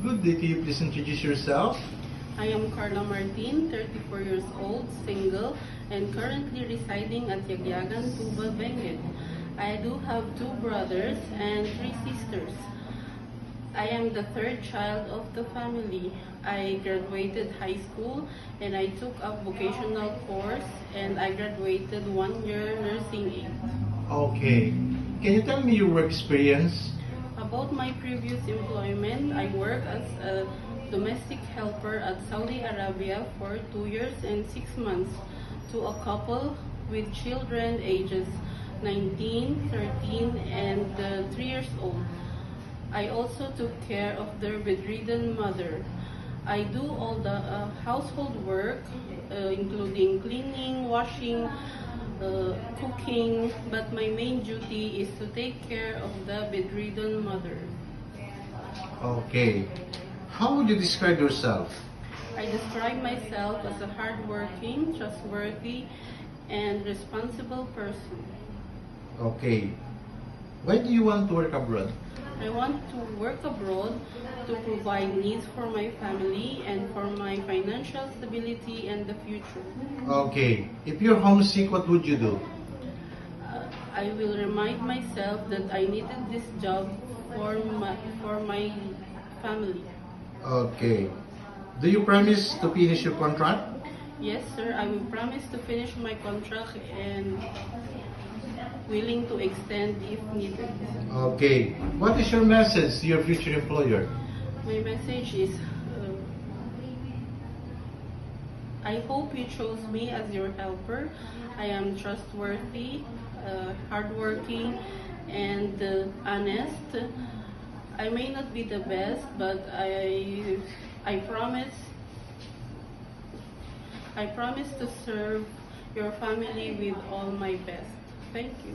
Good day. Can you please introduce yourself? I am Carla Martin, 34 years old, single, and currently residing at Yagyagan, Tuba, Benguet. I do have 2 brothers and 3 sisters. I am the 3rd child of the family. I graduated high school and I took a vocational course and I graduated 1 year nursing aid. Okay. Can you tell me your work experience? About my previous employment, I worked as a domestic helper at Saudi Arabia for 2 years and 6 months to a couple with children ages 19, 13, and 3 years old. I also took care of their bedridden mother. I do all the household work, including cleaning, washing, cooking, but my main duty is to take care of the bedridden mother. Okay. How would you describe yourself? I describe myself as a hardworking, trustworthy, and responsible person. Okay. Why do you want to work abroad? I want to work abroad to provide needs for my family and for my financial stability and the future. Okay. If you're homesick, what would you do? I will remind myself that I needed this job for my family. Okay. Do you promise to finish your contract? Yes, sir. I will promise to finish my contract and willing to extend if needed. Okay. What is your message to your future employer? My message is, I hope you chose me as your helper. I am trustworthy, hardworking, and honest. I may not be the best, but I promise to serve your family with all my best. Thank you.